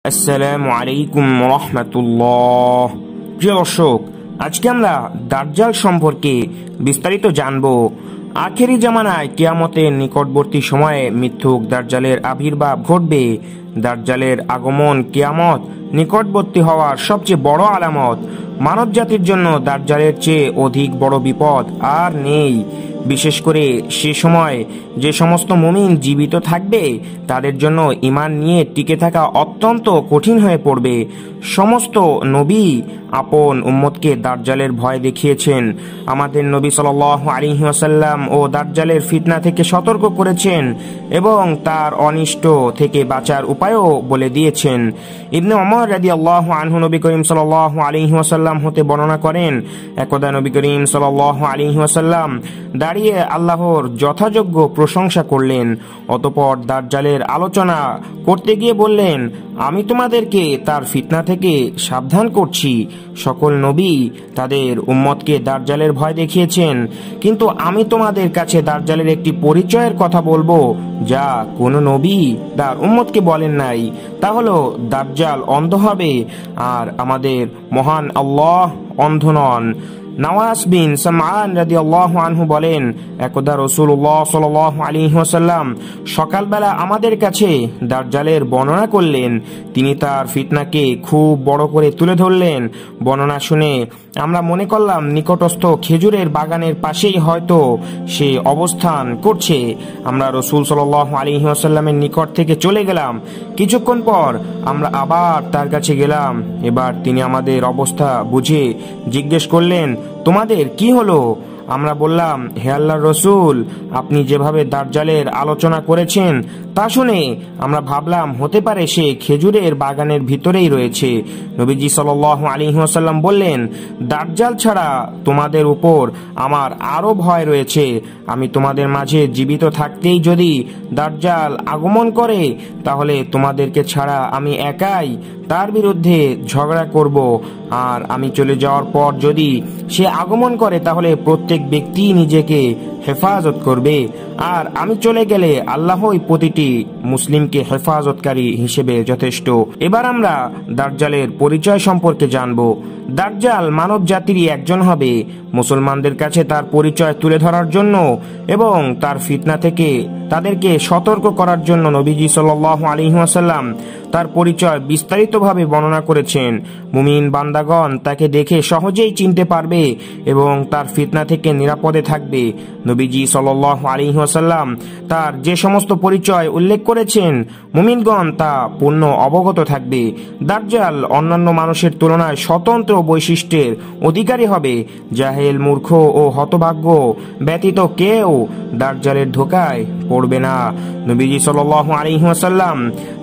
আসসালামু আলাইকুম রহমতুল্লাহ। প্রিয় দর্শক, আজকে আমরা দাজ্জাল সম্পর্কে বিস্তারিত জানব। আখেরি জামানায় কিয়ামতের নিকটবর্তী সময়ে মিথ্যুক দাজ্জালের আবির্ভাব ঘটবে। দাজ্জালের আগমন কিয়ামত নিকটবর্তী হওয়ার সবচেয়ে বড় আলামত। মানব জাতির জন্য দাজ্জালের চেয়ে অধিক বড় বিপদ আর নেই। বিশেষ করে সে সময় যে সমস্ত মুমিন জীবিত থাকবে তাদের জন্য ঈমান নিয়ে টিকে থাকা অত্যন্ত কঠিন হয়ে পড়বে। সমস্ত নবী আপন উম্মতকে দাজ্জালের ভয় দেখিয়েছেন। আমাদের নবী সাল্লাল্লাহু আলাইহি ওয়াসাল্লাম ও দাজ্জালের ফিতনা থেকে সতর্ক করেছেন এবং তার অনিষ্ট থেকে বাঁচার উপায়ও বলে দিয়েছেন। ইবনে ওমর রাদিয়াল্লাহু আনহু নবী করিম সাল্লাল্লাহু আলাইহি ওয়াসাল্লাম হতে বর্ণনা করেন, একদা নবী করিম সাল্লাল্লাহু আলাইহি ওয়াসাল্লাম দাঁড়িয়ে আল্লাহর যথাযোগ্য প্রশংসা করলেন। অতঃপর দাজ্জালের আলোচনা করতে গিয়ে বললেন, আমি তোমাদেরকে তার ফিতনা থেকে সাবধান করছি। সকল নবী তাদের উম্মতকে দাজ্জালের ভয় দেখিয়েছেন, কিন্তু আমি তোমাদের কাছে দাজ্জালের একটি পরিচয়ের কথা বলবো যা কোনো নবী তার উম্মতকে বলেন নাই। তা হলো দাজ্জাল অন্ধ হবে, আর আমাদের মহান আল্লাহ অন্ধ নন। নওয়াস বিন সামআন রাদিয়াল্লাহু আনহু বলেন, একদা রাসূলুল্লাহ সাল্লাল্লাহু আলাইহি ওয়াসাল্লাম সকালবেলা আমাদের কাছে দাজ্জালের বর্ণনা করলেন। তিনি তার ফিতনাকে খুব বড় করে তুলে ধরলেন। বর্ণনা শুনে আমরা মনে করলাম নিকটস্থ খেজুরের বাগানের পাশেই হয়তো সে অবস্থান করছে। আমরা রাসূল সাল্লাল্লাহু আলাইহি ওয়াসাল্লামের নিকট থেকে চলে গেলাম। কিছুক্ষণ পর আমরা আবার তার কাছে গেলাম। এবার তিনি আমাদের অবস্থা বুঝে জিজ্ঞেস করলেন, তোমাদের কি হলো? আমরা বললাম, হে আল্লাহর রাসূল, আপনি যেভাবে দাজ্জালের আলোচনা করেছেন তা শুনে আমরা ভাবলাম হতে পারে সে খেজুরের বাগানের ভিতরেই রয়েছে। নবীজি সাল্লাল্লাহু আলাইহি ওয়াসাল্লাম বললেন, দাজ্জাল ছাড়া তোমাদের উপর আমার আরো ভয় রয়েছে। আমি তোমাদের মাঝে জীবিত থাকতেই যদি দাজ্জাল আগমন করে তাহলে তোমাদেরকে ছাড়া আমি একাই তার বিরুদ্ধে ঝগড়া করব, আর আমি চলে যাওয়ার পর যদি সে আগমন করে তাহলে প্রত্যেক ব্যক্তি নিজেকে হেফাজত করবে, আর আমি চলে গেলে আল্লাহই প্রতিটি মুসলিমকে হেফাজতকারী হিসেবে যথেষ্ট। এবার আমরা দাজ্জালের পরিচয় সম্পর্কে জানব। দাজ্জাল মানব জাতিরই একজন হবে। মুসলমানদের কাছে তার পরিচয় তুলে ধরার জন্য এবং তার ফিতনা থেকে তাদেরকে সতর্ক করার জন্য নবীজি সাল্লাল্লাহু আলাইহি ওয়াসাল্লাম তার পরিচয় বিস্তারিতভাবে বর্ণনা করেছেন। মুমিন বান্দাগণ তাকে দেখে সহজেই চিনতে পারবে এবং তার ফিতনা থেকে নিরাপদে থাকবে। নবীজি সাল্লাল্লাহু আলাইহি ওয়াসাল্লাম তার যে সমস্ত পরিচয় উল্লেখ করেছেন মুমিনগণ তা পূর্ণ অবগত থাকবে। দাজ্জাল অন্যান্য মানুষের তুলনায় স্বতন্ত্র বৈশিষ্ট্যের অধিকারী হবে। জাহেল, মূর্খ ও হতভাগ্য ব্যতীত কেউ দাজ্জালের ধোঁকায় পড়বে না। নবীজি সাল্লাল্লাহু আলাইহি ওয়াসাল্লাম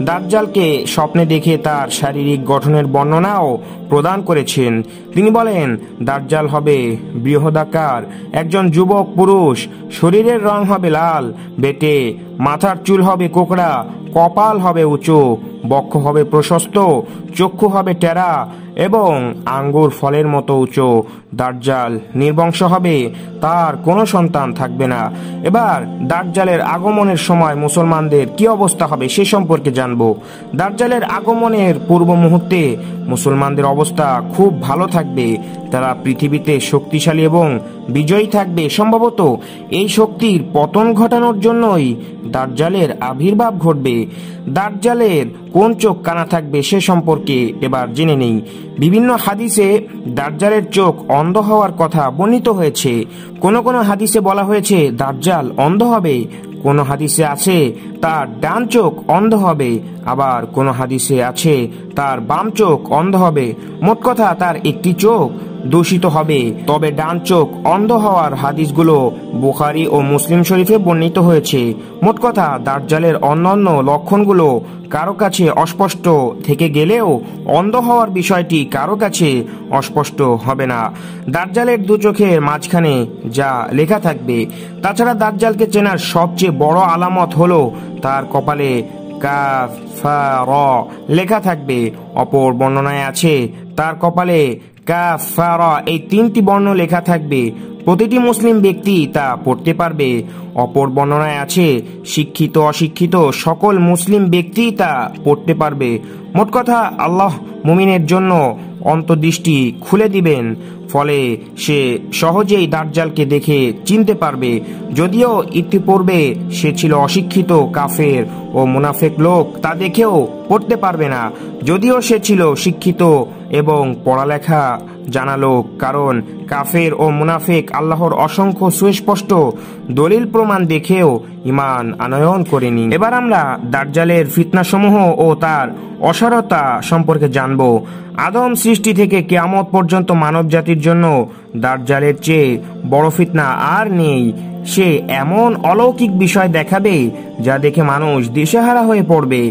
দাজ্জালকে স্বপ্নে দেখে তার শারীরিক গঠনের বর্ণনাও প্রদান করেছেন। তিনি বলেন, দাজ্জাল হবে বৃহদাকার একজন যুবক পুরুষ, শরীরের রং হবে লাল বেটে, মাথার চুল হবে কোকড়া, কপাল হবে উঁচু, বক্ষ হবে প্রশস্ত, চক্ষু হবে টেরা এবং আঙ্গুর ফলের মতো উঁচু। দাজ্জাল নির্বংশ হবে, তার কোনো সন্তান থাকবে না। এবার দাজ্জালের আগমনের সময় মুসলমানদের কি অবস্থা হবে সে সম্পর্কে জানব। দাজ্জালের আগমনের পূর্ব মুহূর্তে মুসলমানদের অবস্থা খুব ভালো থাকবে। তারা পৃথিবীতে শক্তিশালী এবং বিজয়ী থাকবে। সম্ভবত এই শক্তির পতন ঘটানোর জন্যই দাজ্জালের আবির্ভাব ঘটবে। দাজ্জালের কোন চোখ কানা থাকবে সে সম্পর্কে এবার জেনে নেই। বিভিন্ন হাদিসে দাজ্জালের চোখ অন্ধ হওয়ার কথা বর্ণিত হয়েছে। কোন কোন হাদিসে বলা হয়েছে দাজ্জাল অন্ধ হবে, কোন হাদিসে আছে তার ডান চোখ অন্ধ হবে, আবার কোন হাদিসে আছে তার বাম চোখ অন্ধ হবে। মোট কথা তার একটি চোখ দূষিত হবে। তবে ডান চোখ অন্ধ হওয়ার হাদিসগুলো বুখারী ও মুসলিম শরীফে বর্ণিত হয়েছে। মোট কথা দাজ্জালের অন্যান্য লক্ষণগুলো কারো কাছে অস্পষ্ট থেকে গেলেও অন্ধ হওয়ার বিষয়টি কারো কাছে অস্পষ্ট হবে না। দাজ্জালের দু চোখের মাঝখানে যা লেখা থাকবে। তাছাড়া দাজ্জালকে চেনার সবচেয়ে বড় আলামত হলো তার কপালে কাফ ফা র লেখা থাকবে। অপর বর্ণনায় আছে তার কপালে কাফ ফা রা এই তিনটি বর্ণ লেখা থাকবে। প্রতিটি মুসলিম ব্যক্তি তা পড়তে পারবে। অপর বর্ণনায় আছে, শিক্ষিত অশিক্ষিত সকল মুসলিম ব্যক্তি তা পড়তে পারবে। মোট কথা, আল্লাহ মুমিনের জন্য অন্তর্দৃষ্টি খুলে দিবেন, ফলে সে সহজেই দাজ্জালকে দেখে চিনতে পারবে। যদিও ইতিপূর্বে সে ছিল অশিক্ষিত কাফের ও মুনাফেক লোক, তা দেখেও পড়তে পারবে না। যদিও সে ছিল শিক্ষিত এবং পড়ালেখা জানা লোক, কারণ কাফের ও মুনাফেক আল্লাহর অসংখ্য সুস্পষ্ট দলিল প্রমাণ দেখেও ঈমান আনয়ন করেনি। এবার আমরা দাজ্জালের ফিতনাসমূহ ও তার অসারতা সম্পর্কে জানব। আদম সৃষ্টি থেকে কিয়ামত পর্যন্ত মানব জাতির জন্য দাজ্জালের চেয়ে বড় ফিতনা আর নেই। সে এমন অলৌকিক বিষয় দেখাবে যা দেখে মানুষ দিশেহারা হয়ে পড়বে।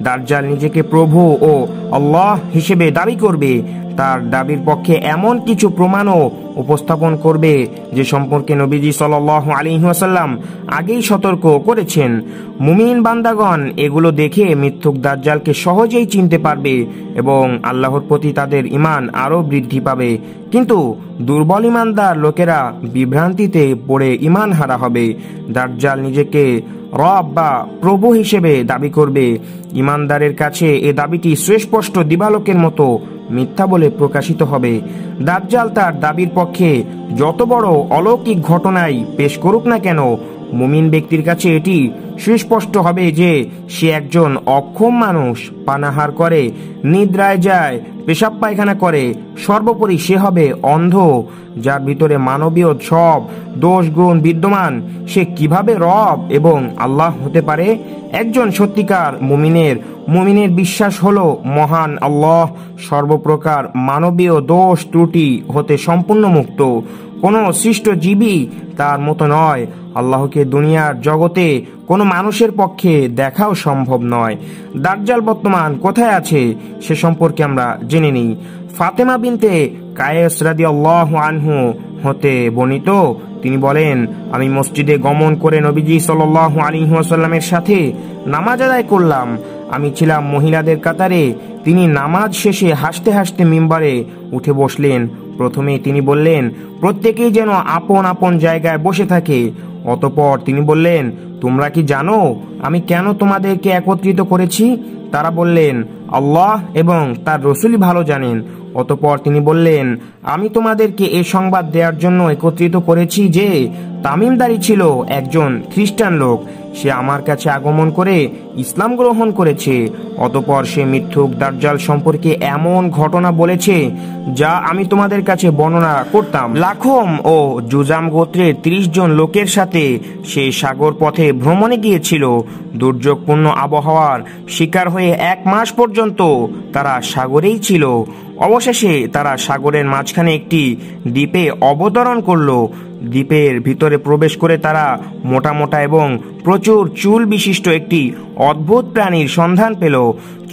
দাজ্জাল নিজেকে প্রভু ও আল্লাহ হিসেবে দাবি করবে। তার দাবির পক্ষে এমন কিছু প্রমাণও উপস্থাপন করবে যে সম্পর্কে নবীজি সাল্লাল্লাহু আলাইহি ওয়াসাল্লাম আগেই সতর্ক করেছেন। মুমিন বান্দাগণ এগুলো দেখে মিথ্যুক দাজ্জালকে সহজেই চিনতে পারবে এবং আল্লাহর প্রতি তাদের ঈমান আরও বৃদ্ধি পাবে। কিন্তু দুর্বল ঈমানদার লোকেরা বিভ্রান্তিতে পড়ে ঈমান হারা হবে। দাজ্জাল নিজেকে রব বা প্রভু হিসেবে দাবি করবে। ঈমানদারের কাছে এ দাবিটি সুস্পষ্ট দিবালোকের মতো মিথ্যা বলে প্রকাশিত হবে। দাজ্জাল তার দাবির পক্ষে যত বড় অলৌকিক ঘটনাই পেশ করুক না কেন, মুমিন ব্যক্তির কাছে এটি সুস্পষ্ট হবে যে সে একজন অক্ষম মানুষ, পানাহার করে, নিদ্রায় যায়, পেশাব পায়খানা করে, সর্বোপরি সে হবে অন্ধ, যার ভিতরে মানবীয় সব দোষ গুণ বিদ্যমান। সে কিভাবে রব এবং আল্লাহ হতে পারে? একজন সত্যিকার মুমিনের বিশ্বাস হলো মহান আল্লাহ সর্বপ্রকার মানবীয় দোষ ত্রুটি হতে সম্পূর্ণ মুক্ত। কোনো সৃষ্ট জীবী তার মতো নয়। আল্লাহকে দুনিয়ার জগতে কোনো মানুষের পক্ষে দেখাও সম্ভব নয়। দাজ্জাল বর্তমান কোথায় আছে সে সম্পর্কে আমরা জেনে নিই। ফাতেমা বিনতে কায়েস রাদিয়াল্লাহু আনহু হতে বর্ণিত, তিনি বলেন, আমি মসজিদে গমন করে নবীজি সাল্লাল্লাহু আলাইহি ওয়াসাল্লামের সাথে নামাজ আদায় করলাম। আমি ছিলাম মহিলাদের কাতারে। তিনি নামাজ শেষে হাসতে হাসতে মিম্বারে উঠে বসলেন। প্রথমে তিনি বললেন, প্রত্যেকেই যেন আপন আপন জায়গায় বসে থাকে। অতঃপর তিনি বললেন, তোমরা কি জানো আমি কেন তোমাদেরকে একত্রিত করেছি? তারা বললেন, আল্লাহ এবং তার রাসূলই ভালো জানেন। অতঃপর তিনি বললেন, আমি তোমাদেরকে এ সংবাদ দেওয়ার জন্য একত্রিত করেছি যে তামিমদারি ছিল একজন খ্রিস্টান লোক। সে আমার কাছে আগমন করে ইসলাম গ্রহণ করেছে। অতঃপর সে মিথ্যুক দাজ্জাল সম্পর্কে এমন ঘটনা বলেছে যা আমি তোমাদের কাছে বর্ণনা করতাম। লাখম ও জুজাম গোত্রের 30 জন লোকের সাথে সে সাগর পথে ভ্রমণে গিয়েছিল। দুর্যোগপূর্ণ আবহাওয়ার শিকার হয়ে 1 মাস পর্যন্ত তারা সাগরেই ছিল। অবশেষে তারা সাগরের মাঝখানে একটি দ্বীপে অবতরণ করলো। দ্বীপের ভিতরে প্রবেশ করে তারা মোটা মোটা এবং প্রচুর চুল বিশিষ্ট একটি অদ্ভুত প্রাণীর সন্ধান পেল।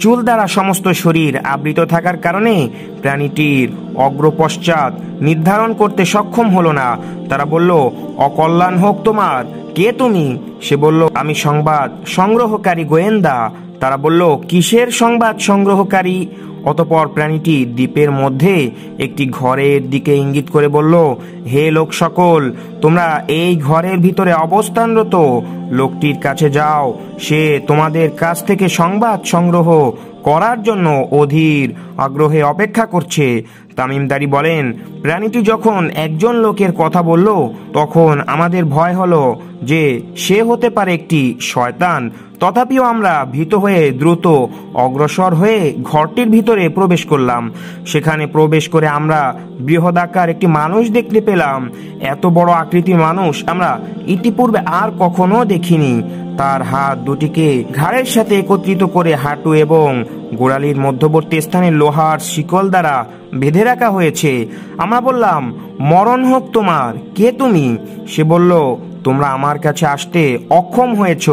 চুল দ্বারা সমস্ত শরীর আবৃত থাকার কারণে প্রাণীটির অগ্রপশ্চাৎ নির্ধারণ করতে সক্ষম হলো না। তারা বলল, অকল্যাণ হোক তোমার, কে তুমি? সে বলল, আমি সংবাদ সংগ্রহকারী গোয়েন্দা। তারা বলল, কিসের সংবাদ সংগ্রহকারী? অতঃপর প্রাণীটি দ্বীপের মধ্যে একটি ঘরের দিকে ইঙ্গিত করে বলল, হে লোক সকল, তোমরা এই ঘরের ভিতরে অবস্থানরত লোকটির কাছে যাও। সে তোমাদের কাছ থেকে সংবাদ সংগ্রহ করার জন্য অধীর আগ্রহে অপেক্ষা করছে। তামিমদারি বলেন, প্রাণীটি যখন একজন লোকের কথা বলল তখন আমাদের ভয় হলো যে সে হতে পারে একটি শয়তান। তথাপিও আমরা ভীত হয়ে দ্রুত অগ্রসর হয়ে ঘরটির ভিতরে প্রবেশ করলাম। সেখানে প্রবেশ করে আমরা বৃহদাকার একটি মানুষ দেখতে পেলাম। এত বড় আকৃতির মানুষ আমরা ইতিপূর্বে আর কখনো দেখিনি। তার হাত দুটিকে ঘাড়ের সাথে একত্রিত করে হাঁটু এবং গোড়ালির মধ্যবর্তী স্থানে লোহার শিকল দ্বারা বেঁধে রাখা হয়েছে। আমরা বললাম, মরণ হোক তোমার, কে তুমি? সে বলল, তোমরা আমার কাছে আসতে অক্ষম হয়েছ,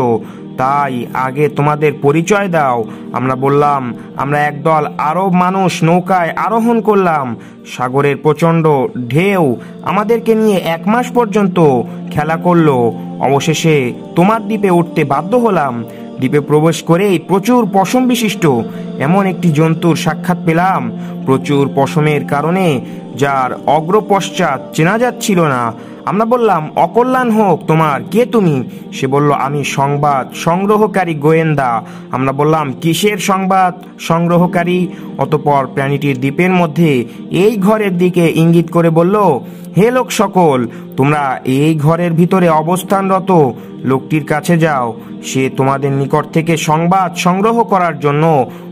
তাই আগে তোমাদের পরিচয় দাও। আমরা বললাম, আমরা একদল আরব মানুষ নৌকায় আরোহণ করলাম। সাগরের প্রচণ্ড ঢেউ আমাদেরকে নিয়ে 1 মাস পর্যন্ত খেলা করলো। অবশেষে তোমার দ্বীপে উঠতে বাধ্য হলাম। দ্বীপে প্রবেশ করেই প্রচুর পশম বিশিষ্ট এমন একটি জন্তুর সাক্ষাৎ পেলাম। প্রচুর পশমের কারণে যার অগ্রপশ্চাৎ চেনা যাচ্ছিল না। আমরা বললাম, অকল্যাণ হোক তোমার, কে তুমি? সে বলল, আমি সংবাদ সংগ্রহকারী গোয়েন্দা। আমরা বললাম, কিসের সংবাদ সংগ্রহকারী? অতঃপর প্রাণীটির দ্বীপের মধ্যে এই ঘরের দিকে ইঙ্গিত করে বলল, হে লোক সকল, তোমরা এই ঘরের ভিতরে অবস্থানরত লোকটির কাছে যাও। সে তোমাদের নিকট থেকে সংবাদ সংগ্রহ করার জন্য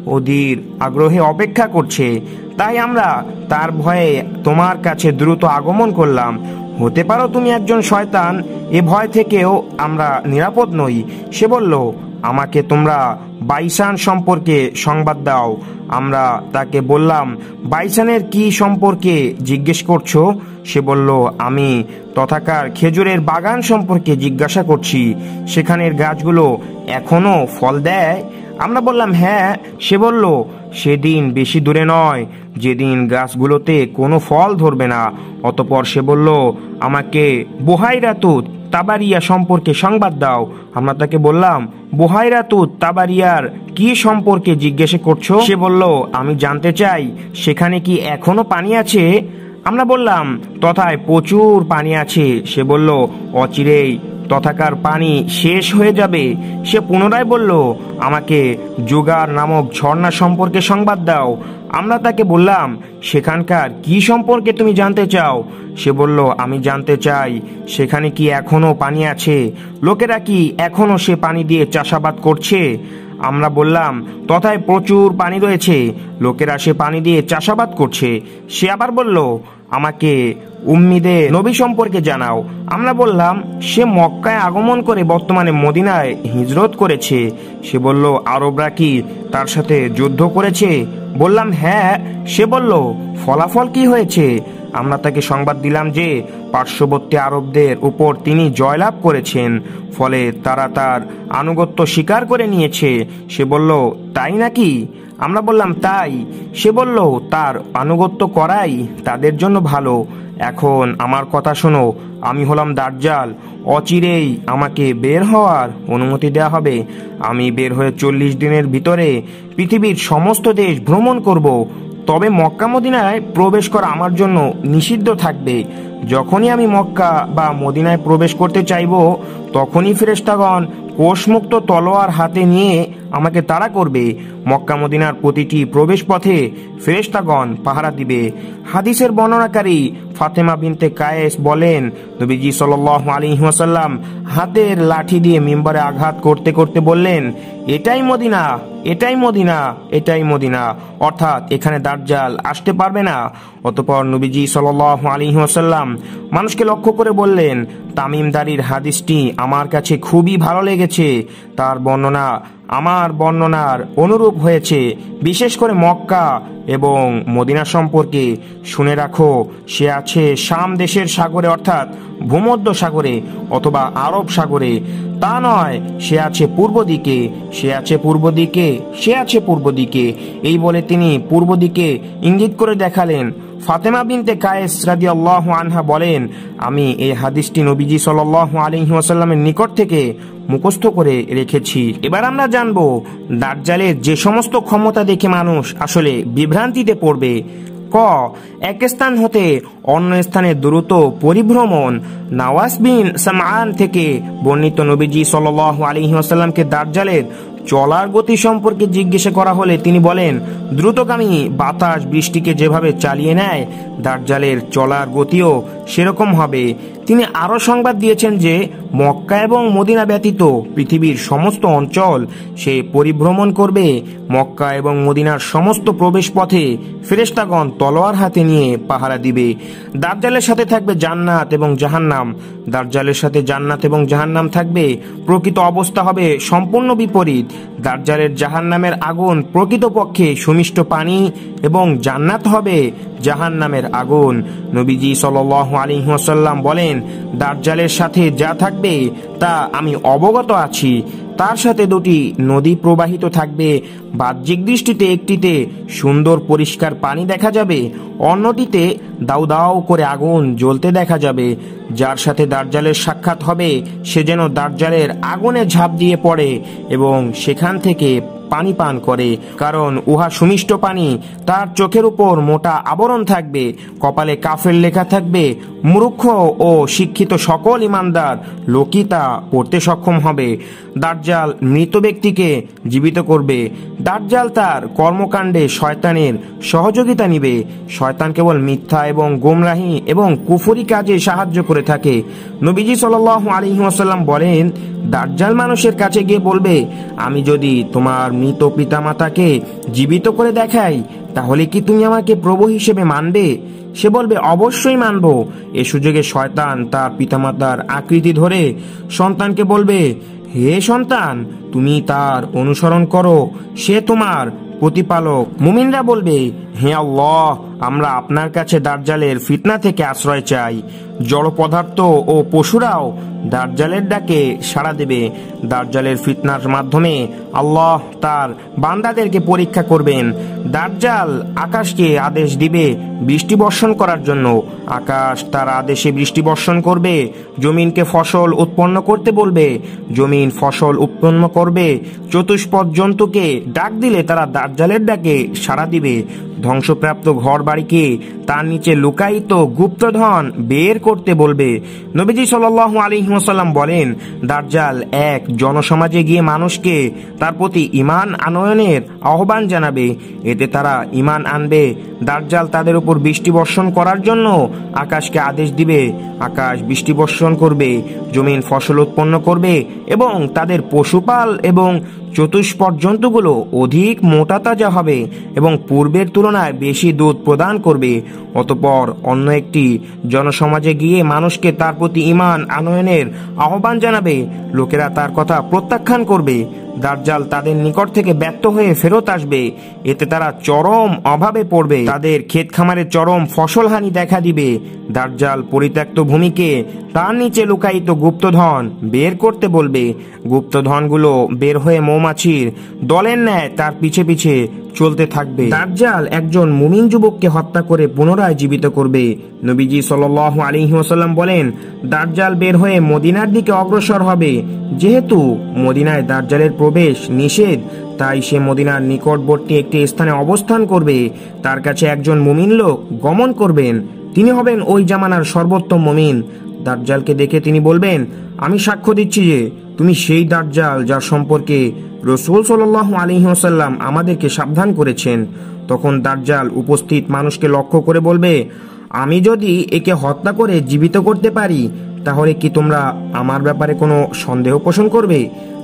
অধীর আগ্রহে অপেক্ষা করছে। তাই আমরা তার ভয়ে তোমার কাছে দ্রুত আগমন করলাম। হতে পারো তুমি একজন শয়তান, এ ভয় থেকেও আমরা নিরাপদ নই। সে বলল, আমাকে তোমরা বাইসান সম্পর্কে সংবাদ দাও। আমরা তাকে বললাম, বাইসানের কি সম্পর্কে জিজ্ঞেস করছো? সে বলল, আমি তথাকার খেজুরের বাগান সম্পর্কে জিজ্ঞাসা করছি। সেখানের গাছগুলো এখনো ফল দেয়? আমরা বললাম, হ্যাঁ। সে বলল, সেদিন বেশি দূরে নয় যেদিন গাছগুলোতে কোনো ফল ধরবে না। অতঃপর সে বলল, আমাকে বুহাইরাতুত তাবারিয়া সম্পর্কে সংবাদ দাও। আমরা তাকে বললাম, বুহাইরাতুত তাবারিয়ার কি সম্পর্কে জিজ্ঞাসা করছো? সে বলল, আমি জানতে চাই সেখানে কি এখনো পানি আছে? আমরা বললাম, তথায় প্রচুর পানি আছে। সে বলল, অচিরেই তথাকার পানি শেষ হয়ে যাবে। সে পুনরায় বলল, আমাকে জুগার নামক ঝর্ণা সম্পর্কে সংবাদ দাও। আমরা তাকে বললাম, সেখানকার কি সম্পর্কে তুমি জানতে চাও? সে বলল, আমি জানতে চাই সেখানে কি এখনো পানি আছে, লোকেরা কি এখনো সে পানি দিয়ে চাষাবাদ করছে? আমরা বললাম, তথায় প্রচুর পানি রয়েছে, লোকেরা সে পানি দিয়ে চাষাবাদ করছে। সে আবার বলল, আমাকে উম্মিদের নবী সম্পর্কে জানাও। আমরা বললাম, সে মক্কায় আগমন করে বর্তমানে মদিনায় হিজরত করেছে। সে বলল, আরবরা কি তার সাথে যুদ্ধ করেছে? বললাম, হ্যাঁ। সে বলল, ফলাফল কি হয়েছে? আমরা তাকে সংবাদ দিলাম যে পার্শ্ববর্তী আরবদের উপর তিনি জয়লাভ করেছেন, ফলে তারা তার আনুগত্য স্বীকার করে নিয়েছে। সে বলল, তাই নাকি? আমরা বললাম, তাই। সে বলল, তার আনুগত্য করাই তাদের জন্য ভালো। এখন আমার কথা শোনো, আমি হলাম দাজ্জাল। অচিরেই আমাকে বের হওয়ার অনুমতি দেওয়া হবে। আমি বের হয়ে 40 দিনের ভিতরে পৃথিবীর সমস্ত দেশ ভ্রমণ করব। তবে মক্কা মদিনায় প্রবেশ করা আমার জন্য নিষিদ্ধ থাকবে। যখনই আমি মক্কা বা মদিনায় প্রবেশ করতে চাইব, তখনই ফেরেশতাগণ কোষমুক্ত তলোয়ার হাতে নিয়ে আমাকে তাড়া করবে। মক্কা মদিনার প্রতিটি প্রবেশ পথে ফেরেশতাগণ পাহারা দিবে। হাদিসের বর্ণনাকারী ফাতেমা বিনতে কায়েস বলেন, নবীজি সাল্লাল্লাহু আলাইহি ওয়াসাল্লাম হাতের লাঠি দিয়ে মিম্বরে আঘাত করতে করতে বললেন, এটাই মদিনা, এটাই মদিনা, এটাই মদিনা, অর্থাৎ এখানে দাজ্জাল আসতে পারবে না। অতঃপর নবীজি সাল্লাল্লাহু আলাইহি ওয়াসাল্লাম মানুষকে লক্ষ্য করে বললেন, তামিমদারির হাদিসটি আমার কাছে খুবই ভালো লেগেছে। তার বর্ণনা আমার বর্ণনার অনুরূপ হয়েছে। বিশেষ করে মক্কা এবং মদিনা সম্পর্কে শুনে রাখো, সে আছে শাম দেশের সাগরে, অর্থাৎ ভূমধ্য সাগরে অথবা আরব সাগরে। তা নয়, সে আছে পূর্ব দিকে, সে আছে পূর্ব দিকে, সে আছে পূর্ব দিকে। এই বলে তিনি পূর্ব দিকে ইঙ্গিত করে দেখালেন। ফাতেমা বিনতে কায়েস রাদিয়াল্লাহু আনহা বলেন, আমি এই হাদিসটি নবীজি সাল্লাল্লাহু আলাইহি ওয়াসাল্লামের নিকট থেকে মুখস্থ করে রেখেছি। এবার আমরা জানব দাজ্জালের যে সমস্ত ক্ষমতা দেখে মানুষ আসলে বিভ্রান্তিতে পড়বে। ক, এক স্থান হতে অন্য স্থানে দ্রুত পরিভ্রমণ। নাওয়াস বিন সামআন থেকে বর্ণিত, নবীজি সাল্লাল্লাহু আলাইহি ওয়াসাল্লামকে দাজ্জালের চলার গতি সম্পর্কে জিজ্ঞাসা করা হলে তিনি বলেন, দ্রুতগামী বাতাস বৃষ্টিকে যেভাবে চালিয়ে নেয়, দাজ্জালের চলার গতিও সেরকম হবে। তিনি আরও সংবাদ দিয়েছেন যে মক্কা এবং মদিনা ব্যতীত পৃথিবীর সমস্ত অঞ্চল সে পরিভ্রমণ করবে। মক্কা এবং মদিনার সমস্ত প্রবেশ পথে ফেরেশতাগণ তলোয়ার হাতে নিয়ে পাহারা দিবে। দাজ্জালের সাথে থাকবে জান্নাত এবং জাহান্নাম। দাজ্জালের সাথে জান্নাত এবং জাহান্নাম থাকবে, প্রকৃত অবস্থা হবে সম্পূর্ণ বিপরীত। দাজ্জালের জাহান্নামের আগুন প্রকৃতপক্ষে সুমিষ্ট পানি এবং জান্নাত হবে জাহান্নামের আগুন। নবীজি সাল্লাল্লাহু আলাইহি ওয়াসাল্লাম বলেন, দাজ্জালের সাথে যা থাকবে তা আমি অবগত আছি। তার সাথে দুটি নদী প্রবাহিত থাকবে। বাহ্যিক দৃষ্টিতে একটিতে সুন্দর পরিষ্কার পানি দেখা যাবে, অন্যটিতে দাউ দাউ করে আগুন জ্বলতে দেখা যাবে। যার সাথে দাজ্জালের সাক্ষাৎ হবে সে যেন দাজ্জালের আগুনে ঝাঁপ দিয়ে পড়ে এবং সেখান থেকে পানি পান করে, কারণ উহা সুমিষ্ট পানি। তার চোখের উপর মোটা আবরণ থাকবে, কপালে কাফের লেখা থাকবে। মূর্খ ও শিক্ষিত সকল ইমানদার লোকই তা পড়তে সক্ষম হবে। দাজ্জাল মৃত ব্যক্তিকে জীবিত করবে। দাজ্জাল তার কর্মকাণ্ডে শয়তানের সহযোগিতা নিবে। শয়তান কেবল মিথ্যা এবং গোমরাহি এবং কুফরি কাজে সাহায্য করে থাকে। নবীজি সাল্লাল্লাহু আলাইহি ওয়াসাল্লাম বলেন, দাজ্জাল মানুষের কাছে গিয়ে বলবে, আমি যদি তোমার মৃত পিতামাতাকে জীবিত করে দেখাই, তাহলে কি তুমি আমাকে প্রভু হিসেবে মানবে? সে বলবে, অবশ্যই মানব। এ সুযোগে শয়তান তার পিতামাতার আকৃতি ধরে সন্তানকে বলবে, হে সন্তান, তুমি তার অনুসরণ করো, সে তোমার প্রতিপালক। মুমিনরা বলবে, হে আল্লাহ, আমরা আপনার কাছে দাজ্জালের ফিতনা থেকে আশ্রয় চাই। জড় পদার্থ ও পশুরাও দাজ্জালের ডাকে সাড়া দেবে। দাজ্জালের ফিতনার মাধ্যমে আল্লাহ তার বান্দাদেরকে পরীক্ষা করবেন। দাজ্জাল আকাশকে আদেশ দিবে বৃষ্টি বর্ষণ করার জন্য। আকাশ তার আদেশে বৃষ্টি বর্ষণ করবে। জমিনকে ফসল উৎপন্ন করতে বলবে, জমিন ফসল উৎপন্ন করবে। চতুষ্পদ জন্তুকে ডাক দিলে তারা দাজ্জালের ডাকে সাড়া দিবে। ধ্বংসপ্রাপ্ত ঘর বাড়িকে তার নিচে লুকায়িত গুপ্তধন বের করতে বলবে। নবীজি সাল্লাল্লাহু আলাইহি ওয়াসাল্লাম বলেন, দাজ্জাল এক জনসমাজে গিয়ে মানুষকে তার প্রতি ঈমান আনয়নের আহ্বান জানাবে। এতে তারা ঈমান আনবে। দাজ্জাল তাদের উপর বৃষ্টি বর্ষণ করার জন্য আকাশকে আদেশ দিবে। আকাশ বৃষ্টি বর্ষণ করবে, জমিন ফসল উৎপন্ন করবে এবং তাদের পশুপাল এবং চতুষ্পদ জন্তুগুলো অধিক মোটা তাজা হবে এবং পূর্বের তুলনায় বেশি দুধ প্রদান করবে। অতঃপর অন্য একটি জনসমাজে গিয়ে মানুষকে তার প্রতি ঈমান আনয়নের আহ্বান জানাবে। লোকেরা তার কথা প্রত্যাখ্যান করবে। দাজ্জাল তাদের নিকট থেকে ব্যর্থ হয়ে ফেরত আসবে। এতে তারা চরম অভাবে পড়বে। তাদের ক্ষেত খামারে চরম ফসলহানি দেখা দিবে। দাজ্জাল পরিত্যক্ত ভূমিকে তার নিচে লুকায়িত গুপ্তধন বের করতে বলবে। গুপ্তধনগুলো বের হয়ে মৌমাছির দলের ন্যায় তার পিছে পিছে চলতে থাকবে। দাজ্জাল একজন মুমিন যুবককে হত্যা করে পুনরায় জীবিত করবে। নবীজি সাল্লাল্লাহু আলাইহি ওয়াসাল্লাম বলেন, দাজ্জাল বের হয়ে মদিনার দিকে অগ্রসর হবে। যেহেতু মদিনায় দাজ্জালের প্রবেশ নিষেধ, তাই সে মদিনার নিকটবর্তী একটি স্থানে অবস্থান করবে। তার কাছে একজন মুমিন লোক গমন করবেন। তিনি হবেন ওই জামানার সর্বোত্তম মুমিন। দাজ্জালকে দেখে তিনি বলবেন, আমি সাক্ষ্য দিচ্ছি যে তুমি সেই দাজ্জাল যার সম্পর্কে রাসূল সাল্লাল্লাহু আলাইহি ওয়াসাল্লাম আমাদেরকে সাবধান করেছেন। তখন দাজ্জাল উপস্থিত মানুষকে লক্ষ্য করে বলবে, আমি যদি একে হত্যা করে জীবিত করতে পারি, তাহলে কি তোমরা আমার ব্যাপারে কোনো সন্দেহ পোষণ করবে?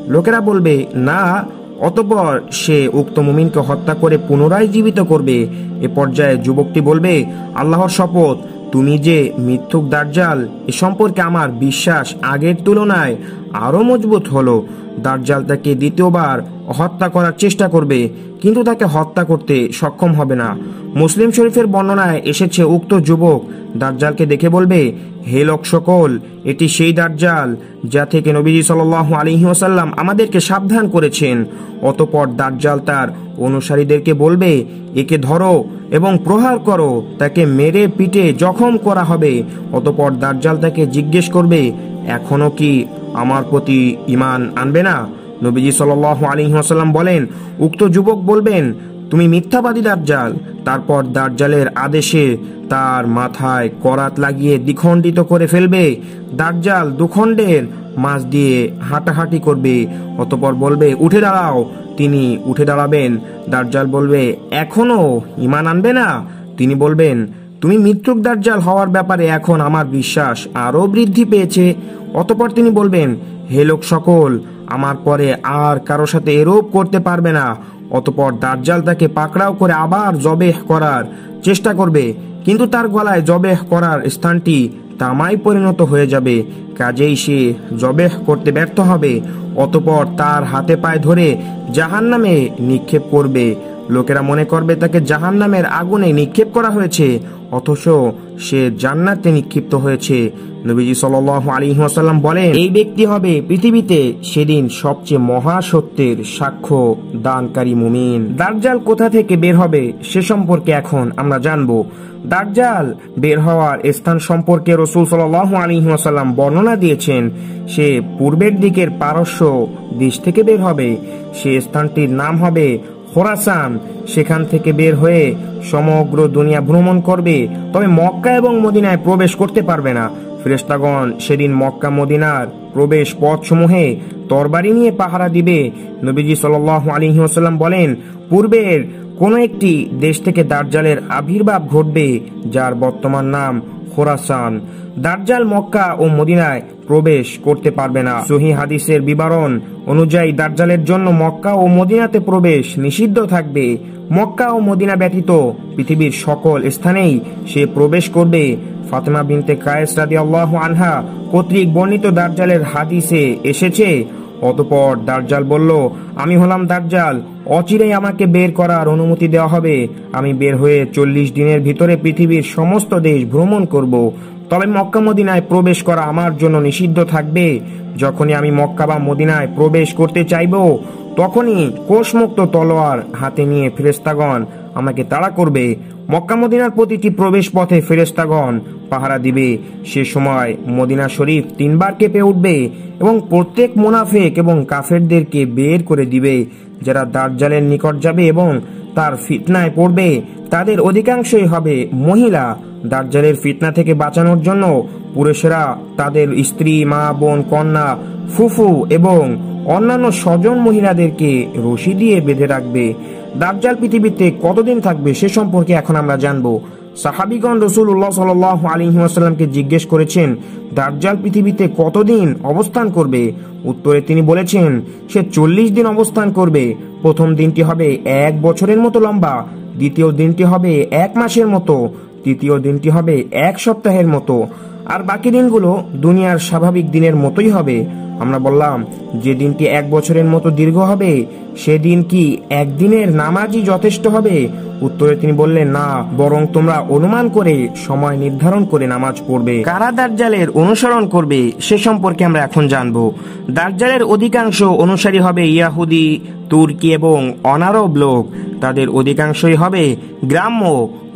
লোকেরা বলবে, না। অতঃপর সে উক্ত মুমিনকে হত্যা করে পুনরায় জীবিত করবে। এ পর্যায়ে যুবকটি বলবে, আল্লাহর শপথ, তুমি যে মিথ্যুক দাজ্জাল, এ সম্পর্কে আমার বিশ্বাস আগের তুলনায় আরো মজবুত হলো। দাজ্জাল তাকে দ্বিতীয়বার হত্যা করার চেষ্টা করবে, কিন্তু তাকে হত্যা করতে সক্ষম হবে না। মুসলিম শরীফের বর্ণনায় এসেছে, উক্ত যুবক দাজ্জালকে দেখে বলবে, হে লোক সকল, এটি সেই দাজ্জাল যা থেকে নবীজি সাল্লাল্লাহু আলাইহি ওয়াসাল্লাম আমাদেরকে সাবধান করেছেন। অতঃপর দাজ্জাল তার অনুসারীদেরকে বলবে, একে ধরো এবং প্রহার করো, তাকে মেরে পিটে জখম করা হবে। অতঃপর দাজ্জাল তাকে জিজ্ঞেস করবে, এখনো কি আমার প্রতি ঈমান আনবে না? নবীজি সাল্লাল্লাহু আলাইহি ওয়াসাল্লাম বলেন, উক্ত যুবক বলবেন, তুমি মিথ্যাবাদী দাজ্জাল। তারপর দাজ্জালের আদেশে তার মাথায় করাত লাগিয়ে দ্বিখণ্ডিত করে ফেলবে। দাজ্জাল দুখণ্ডের মাঝ দিয়ে হাঁটাহাঁটি করবে। অতঃপর বলবে, উঠে দাঁড়াও। তিনি উঠে দাঁড়াবেন। দাজ্জাল বলবে, এখনো ঈমান আনবে না? তিনি বলবেন, তুমি মিথ্যুক দাজ্জাল হওয়ার ব্যাপারে এখন আমার বিশ্বাস আরো বৃদ্ধি পেয়েছে। অতঃপর তিনি বলবেন, হে লোক সকল, আমার পরে আর কারো সাথে এরূপ করতে পারবে না। অতঃপর দাজ্জাল তাকে পাকড়াও করে আবার জবেহ করার চেষ্টা করবে, কিন্তু তার গলায় জবেহ করার স্থানটি তামায় পরিণত হয়ে যাবে। কাজেই সে জবেহ করতে ব্যর্থ হবে। অতঃপর তার হাতে পায়ে ধরে জাহান্নামে নিক্ষেপ করবে। লোকেরা মনে করবে তাকে জাহান্নামের আগুনে নিক্ষেপ করা হয়েছে, অথচ সে জান্নাতে নিক্ষিপ্ত হয়েছে। নবীজি সাল্লাল্লাহু আলাইহি ওয়াসাল্লাম বলেন, এই ব্যক্তি হবে পৃথিবীতে সেদিন সবচেয়ে মহা সত্যের সাক্ষ্য দানকারী মুমিন। দাজ্জাল কোথা থেকে বের হবে সে সম্পর্কে এখন আমরা জানবো। দাজ্জাল বের হওয়ার স্থান সম্পর্কে রাসূল সাল্লাল্লাহু আলাইহি ওয়াসাল্লাম বর্ণনা দিয়েছেন। সে পূর্বের দিকের পারস্য দেশ থেকে বের হবে। সে স্থানটির নাম হবে খোরাসান। সেখান থেকে বের হয়ে সমগ্র দুনিয়া ভ্রমণ করবে, তবে মক্কা এবং মদিনায় প্রবেশ করতে পারবে না। ফেরেশতাগণ সেদিন মক্কা মদিনার প্রবেশ পথ সমূহে তরবারি নিয়ে পাহারা দিবে। নবীজি সাল্লাল্লাহু আলাইহি ওয়াসাল্লাম বলেন, পূর্বের কোন একটি দেশ থেকে দাজ্জালের আবির্ভাব ঘটবে, যার বর্তমান নাম খোরাসান। দাজ্জাল মক্কা ও মদিনায় প্রবেশ করতে পারবে না। সহিহ হাদিসের বিবরণ অনুযায়ী দাজ্জালের জন্য মক্কা ও মদিনাতে প্রবেশ নিষিদ্ধ থাকবে। মক্কা ও মদিনা ব্যতীত পৃথিবীর সকল স্থানেই সে প্রবেশ করবে। ফাতেমা বিনতে কায়েস রাদিয়াল্লাহু আনহা কর্তৃক বর্ণিত দাজ্জালের হাদিসে এসেছে, অতঃপর দাজ্জাল বলল, আমি হলাম দাজ্জাল, অচিরেই আমাকে বের করার অনুমতি দেওয়া হবে। আমি বের হয়ে 40 দিনের ভিতরে পৃথিবীর সমস্ত দেশ ভ্রমণ করব, তবে মক্কা মদিনায় প্রবেশ করা আমার জন্য নিষিদ্ধ থাকবে। যখনই আমি মক্কা বা মদিনায় প্রবেশ করতে চাইব, তখনই কোষমুক্ত তলোয়ার হাতে নিয়ে ফেরেশতাগণ আমাকে তাড়া করবে। মক্কা মদিনার প্রতিটি প্রবেশ পথে ফেরেশতাগণ পাহারা দিবে। সে সময় মদিনা শরীফ 3 বার কেঁপে উঠবে এবং প্রত্যেক মুনাফিক এবং কাফেরদেরকে বের করে দিবে। যারা দাজ্জালের নিকট যাবে এবং তার ফিতনায় পড়বে, তাদের অধিকাংশই হবে মহিলা। দাজ্জালের ফিতনা থেকে বাঁচানোর জন্য পুরুষেরা তাদের স্ত্রী, মা, বোন, কন্যা, ফুফু এবং অন্যান্য স্বজন মহিলাদেরকে রশি দিয়ে বেঁধে রাখবে। দাজ্জাল পৃথিবীতে কতদিন থাকবে সে সম্পর্কে এখন আমরা জানবো। সাহাবীগণ রাসূলুল্লাহ সাল্লাল্লাহু আলাইহি ওয়াসাল্লামকে জিজ্ঞেস করেছেন, দাজ্জাল পৃথিবীতে কতদিন অবস্থান করবে? উত্তরে তিনি বলেছেন, সে 40 দিন অবস্থান করবে। প্রথম দিনটি হবে 1 বছরের মতো লম্বা, দ্বিতীয় দিনটি হবে 1 মাসের মতো, তৃতীয় দিনটি হবে 1 সপ্তাহের মতো, আর বাকি দিনগুলো দুনিয়ার স্বাভাবিক দিনের মতোই হবে। আমরা বললাম, যে দিনটি 1 বছরের মতো দীর্ঘ হবে সেদিন কি একদিনের নামাজই যথেষ্ট হবে? উত্তরে তিনি বললেন, না, বরং তোমরা অনুমান করে সময় নির্ধারণ করে নামাজ পড়বে। কারা দাজ্জালের অনুসরণ করবে সে সম্পর্কে আমরা এখন জানবো। দাজ্জালের অধিকাংশ অনুসারী হবে ইয়াহুদি, তুর্কি এবং অনারব লোক। তাদের অধিকাংশই হবে গ্রাম্য,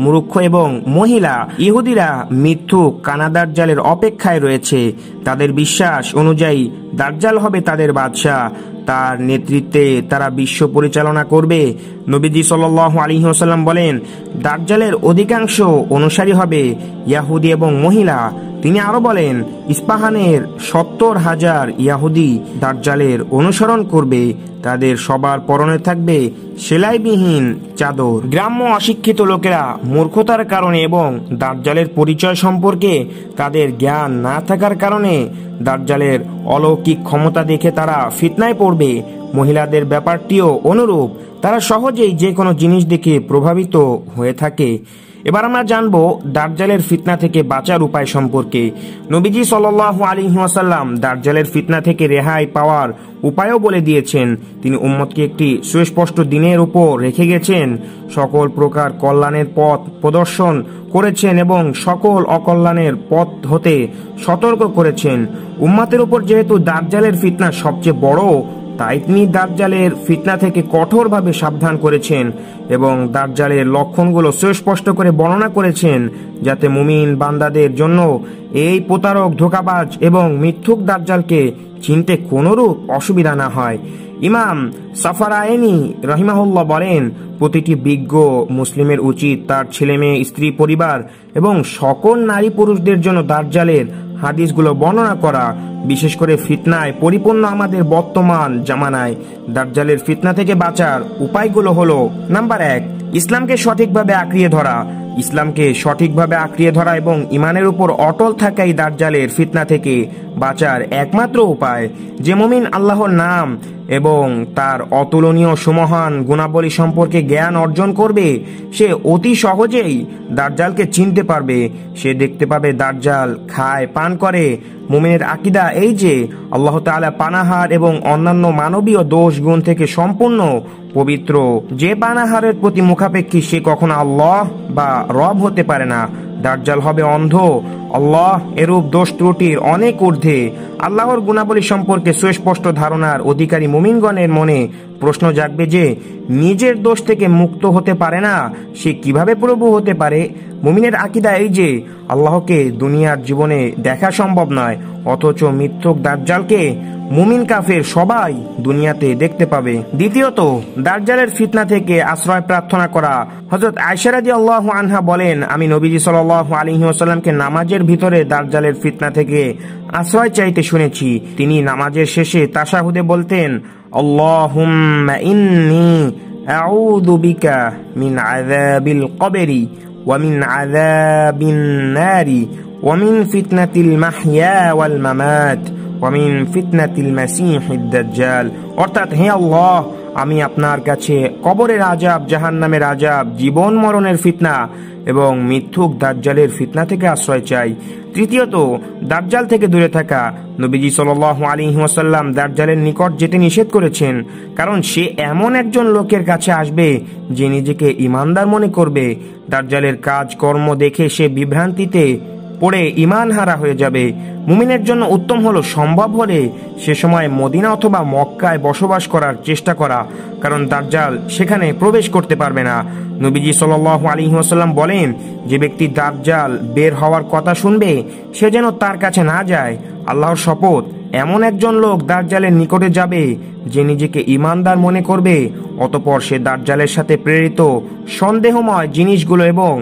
মূর্খ এবং মহিলা। ইহুদিরা মিথ্যুক কানা দাজ্জালের অপেক্ষায় রয়েছে। তাদের বিশ্বাস অনুযায়ী দাজ্জাল হবে তাদের বাদশাহ। তার নেতৃত্বে তারা বিশ্ব পরিচালনা করবে। নবীজি সাল্লাল্লাহু আলাইহি ওয়াসাল্লাম বলেন, দাজ্জালের অধিকাংশ অনুসারী হবে ইয়াহুদি এবং মহিলা। তিনি আরো বলেন, ইস্পাহানের 70,000 ইয়াহুদি দাজ্জালের অনুসরণ করবে। তাদের সবার পরনে থাকবে সেলাইবিহীন চাদর। গ্রাম্য অশিক্ষিত লোকেরা মূর্খতার কারণে এবং দাজ্জালের পরিচয় সম্পর্কে তাদের জ্ঞান না থাকার কারণে দাজ্জালের অলৌকিক ক্ষমতা দেখে তারা ফিতনায় পড়বে। মহিলাদের ব্যাপারটিও অনুরূপ, তারা সহজেই যে কোনো জিনিস দেখে প্রভাবিত হয়ে থাকে। এবার আমরা জানবো দাজ্জালের ফিতনা থেকে বাঁচার উপায় সম্পর্কে। নবীজি সাল্লাল্লাহু আলাইহি ওয়াসাল্লাম দাজ্জালের ফিতনা থেকে রেহাই পাওয়ার উপায়ও বলে দিয়েছেন। তিনি উম্মতকে একটি সুস্পষ্ট দিনের উপর রেখে গেছেন, সকল প্রকার কল্যাণের পথ প্রদর্শন করেছেন এবং সকল অকল্যাণের পথ হতে সতর্ক করেছেন। উম্মতের উপর যেহেতু দাজ্জালের ফিতনা সবচেয়ে বড়, তাই তিনি দাজ্জালের ফিতনা থেকে কঠোরভাবে সাবধান করেছেন এবং দাজ্জালের লক্ষণগুলো সুস্পষ্ট করে বর্ণনা করেছেন, যাতে মুমিন বান্দাদের জন্য এই প্রতারক, ধোঁকাবাজ এবং মিথ্যুক দাজ্জালকে চিনতে কোনরূপ অসুবিধা না হয়। ইমাম সাফারাইনি রাহিমাহুল্লাহ বলেন, প্রতিটি বিজ্ঞ মুসলিমের উচিত তার ছেলে মেয়ে, স্ত্রী, পরিবার এবং সকল নারী পুরুষদের জন্য দাজ্জালের হাদিসগুলো বর্ণনা করা। বিশেষ করে ফিতনায় পরিপূর্ণ আমাদের বর্তমান জামানায় দাজ্জালের ফিতনা থেকে বাঁচার উপায়গুলো হলো, নাম্বার 1, ইসলামকে সঠিকভাবে আঁকড়িয়ে ধরা। ইসলামকে সঠিকভাবে আঁকড়িয়ে ধরা এবং ইমানের উপর অটল থাকাই দাজ্জালের ফিতনা থেকে বাঁচার একমাত্র উপায়। যে মুমিন আল্লাহর নাম এবং তার অতুলনীয় সুমহান গুণাবলী সম্পর্কে জ্ঞান অর্জন করবে, সে অতি সহজেই দাজ্জালকে চিনতে পারবে। সে দেখতে পাবে দাজ্জাল খায়, পান করে। মুমিনের আকীদা এই যে আল্লাহ তাআলা পানাহার এবং অন্যান্য মানবীয় দোষ গুণ থেকে সম্পূর্ণ পবিত্র। যে পানাহারের প্রতি মুখাপেক্ষী সে কখনো আল্লাহ বা রব হতে পারে না। দাজ্জাল হবে অন্ধ, আল্লাহ এরূপ দোষ ত্রুটির অনেক ঊর্ধ্বে। আল্লাহর গুণাবলী সম্পর্কে সুস্পষ্ট ধারণার অধিকারী মুমিনগণের মনে প্রশ্ন জাগবে যে নিজের দোষ থেকে মুক্ত হতে পারে না, সে কিভাবে প্রভু হতে পারে? মুমিনের আকীদা এই যে আল্লাহকে দুনিয়ার জীবনে দেখা সম্ভব নয়, অথচ মিথ্যুক দাজ্জালকে মুমিন কাফের সবাই দুনিয়াতে দেখতে পাবে। দ্বিতীয়ত, দাজ্জালের ফিতনা থেকে আশ্রয় প্রার্থনা করা। হযরত আয়েশা রাদিয়াল্লাহু আনহা বলেন, আমি নবীজি সাল্লাল্লাহু আলাইহি ওয়াসাল্লামকে নামাজের ভিতরে দাজ্জালের ফিতনা থেকে আশ্রয় চাইতে শুনেছি। তিনি নামাজের শেষে তাশাহুদে বলতেন, আল্লাহুম্মা ইন্নী আউযু বিকা মিন আযাবিল কবরি ওয়া মিন আযাবিন নারি ওয়া মিন ফিতনাতিল মাহইয়া ওয়াল মামাত ওয়া মিন ফিতনাতিল মাসীহিদ দাজ্জাল। অর্থাৎ, হে আল্লাহ, আমি আপনার কাছে কবরের আযাব, জাহান্নামের আযাব, জীবন মরণের ফিতনা এবং মিথ্যুক দাজ্জালের ফিতনা থেকে আশ্রয় চাই। তৃতীয়ত, দাজ্জাল থেকে দূরে থাকা। নবীজি সাল্লাল্লাহু আলাইহি ওয়াসাল্লাম দাজ্জালের নিকট যেতে নিষেধ করেছেন, কারণ সে এমন একজন লোকের কাছে আসবে যে নিজেকে ঈমানদার মনে করবে। দাজ্জালের কাজ কর্ম দেখে সে বিভ্রান্তিতে পড়ে ঈমান হারা হয়ে যাবে। মুমিনের জন্য উত্তম হলো সম্ভব হলে সে সময় মদিনা অথবা মক্কায় বসবাস করার চেষ্টা করা, কারণ দাজ্জাল সেখানে প্রবেশ করতে পারবে না। নবীজি সাল্লাল্লাহু আলাইহি ওয়াসাল্লাম বলেন, যে ব্যক্তি দাজ্জাল বের হওয়ার কথা শুনবে সে যেন তার কাছে না যায়। আল্লাহর শপথ, এমন একজন লোক দাজ্জালের নিকটে যাবে যে নিজেকে ঈমানদার মনে করবে, অতঃপর সে দাজ্জালের সাথে প্রেরিত সন্দেহময় জিনিসগুলো এবং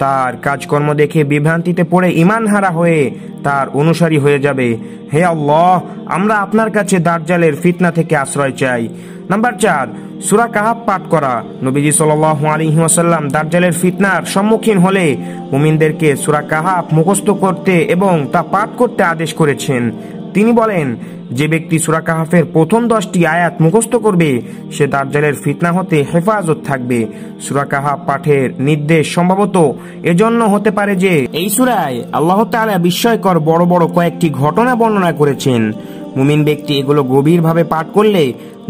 তার কাজকর্ম দেখে বিভ্রান্তিতে পড়ে ঈমান হারা হয়ে তার অনুসারী হয়ে যাবে। হে আল্লাহ, আমরা আপনার কাছে দাজ্জালের ফিতনা থেকে আশ্রয় চাই। নাম্বার 4, সূরা কাহাফ পাঠ করা। নবীজি সাল্লাল্লাহু আলাইহি ওয়াসাল্লাম দাজ্জালের ফিতনার সম্মুখীন হলে মুমিনদেরকে সূরা কাহাফ মুখস্থ করতে এবং তা পাঠ করতে আদেশ করেছেন। তিনি বলেন, যে ব্যক্তি সূরা কাহাফের প্রথম 10টি আয়াত মুখস্থ করবে সে দাজ্জালের ফিতনা হতে হেফাজত থাকবে। সূরা কাহাফ পাঠের নির্দেশ সম্ভবত এজন্য হতে পারে যে এই সূরায় আল্লাহ তাআলা বিস্ময়কর বড় বড় কয়েকটি ঘটনা বর্ণনা করেছেন। মুমিন ব্যক্তি এগুলো গভীরভাবে পাঠ করলে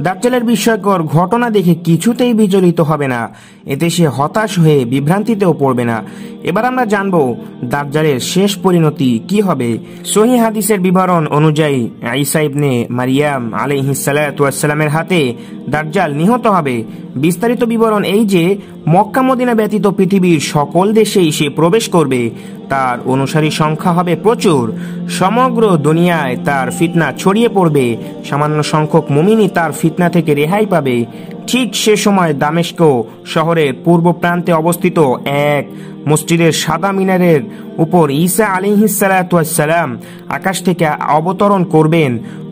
দাজ্জালের বিস্ময়কর ঘটনা দেখে কিছুতেই বিচলিত হবে না, এতে সে হতাশ হয়ে বিভ্রান্তিতেও পড়বে না। এবার আমরা জানব দাজ্জালের শেষ পরিণতি কি হবে। সহিহ হাদিসের বিবরণ অনুযায়ী ঈসা ইবনে মারিয়াম আলাইহিস সালাতু ওয়াস সালামের হাতে দাজ্জাল নিহত হবে। বিস্তারিত বিবরণ এই যে মক্কা মদিনা ব্যতীত পৃথিবীর সকল দেশেই সে প্রবেশ করবে। তার অনুসারী সংখ্যা হবে প্রচুর। সমগ্র দুনিয়ায় তার ফিতনা ছড়িয়ে পড়বে। সামান্য সংখ্যক মুমিনই তার ফিতনা থেকে রেহাই পাবে। ঠিক সে সময় দামেস্ক শহরের পূর্ব প্রান্তে অবস্থিত এক মসজিদের সাদা মিনারের উপর ঈসা আলাইহিস সালাতু ওয়াস সালাম আকাশ থেকে অবতরণ করবেন।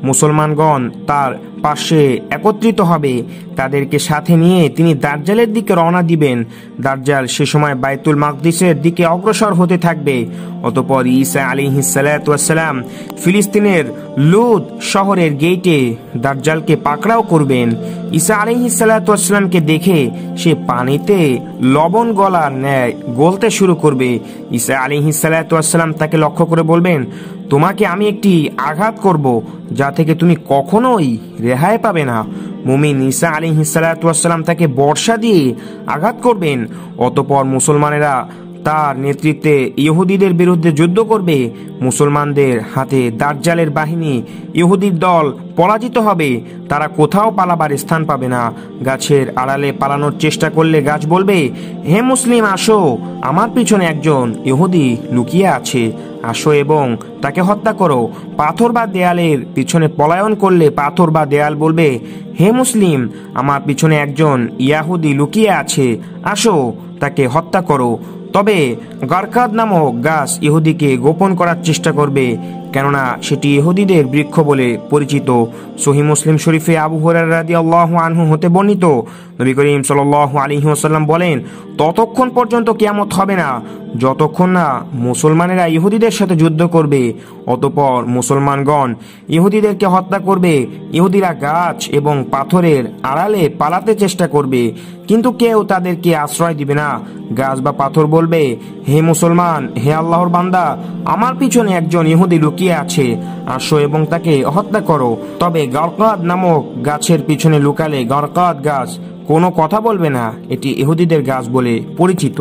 মুসলমানগণ তার পাশে একত্রিত হবে। তাদেরকে সাথে নিয়ে তিনি দাজ্জালের দিকে রওনা দিবেন। দাজ্জাল সে সময় বাইতুল মাকদিসের দিকে অগ্রসর হতে থাকবে। অতঃপর ঈসা আলাইহিস সালাতু ওয়াস সালাম ফিলিস্তিনের লুদ শহরের গেটে দাজ্জালকে পাকড়াও করবেন। ঈসা আলাইহিস সালাতু ওয়াস সালামকে দেখে সে পানিতে লবণ গলার ন্যায় গলতে শুরু করবে। ঈসা আলাইহিস সালাতু ওয়াস সালাম তাকে লক্ষ্য করে বলবেন, তোমাকে আমি একটি আঘাত করব যা থেকে তুমি কখনোই রেহাই পাবে না। মুমিন ঈসা আলাইহিস সালাতু ওয়াস সালাম তাকে বর্ষা দিয়ে আঘাত করবেন। অতঃপর মুসলমানেরা তার নেতৃত্বে ইহুদিদের বিরুদ্ধে যুদ্ধ করবে। মুসলমানদের হাতে দাজ্জালের বাহিনী, ইহুদির দল পরাজিত হবে। তারা কোথাও পালাবার স্থান পাবে না। গাছের আড়ালে পালানোর চেষ্টা করলে গাছ বলবে, হে মুসলিম, আসো, আমার পিছনে একজন ইহুদি লুকিয়ে আছে, আসো এবং তাকে হত্যা করো। পাথর বা দেয়ালের পিছনে পলায়ন করলে পাথর বা দেয়াল বলবে, হে মুসলিম, আমার পিছনে একজন ইয়াহুদি লুকিয়ে আছে, আসো, তাকে হত্যা করো। তবে গারকাদ নামক গাছ ইহুদিকে গোপন করার চেষ্টা করবে। কেননা সেটি ইহুদিদের বৃক্ষ বলে পরিচিত। সহিহ মুসলিম শরীফে আবু হুরায়রা রাদিয়াল্লাহু আনহু হতে বর্ণিত, নবী করিম সাল্লাল্লাহু আলাইহি ওয়াসাল্লাম বলেন, ততক্ষণ পর্যন্ত কিয়ামত হবে না যতক্ষণ না মুসলমানেরা ইহুদিদের সাথে যুদ্ধ করবে, অতঃপর মুসলমানগণ ইহুদিদেরকে হত্যা করবে। ইহুদিরা গাছ এবং পাথরের আড়ালে পালাতে চেষ্টা করবে, কিন্তু কেউ তাদেরকে আশ্রয় দিবে না। গাছ বা পাথর বলবে, হে মুসলমান, হে আল্লাহর বান্দা, আমার পিছনে একজন ইহুদি লুকিয়ে আছে, আসো এবং তাকে হত্যা করো। তবে গরকাদ নামক গাছের পিছনে লুকালে গরকাদ গাছ কোনো কথা বলবে না, এটি ইহুদিদের গাছ বলে পরিচিত।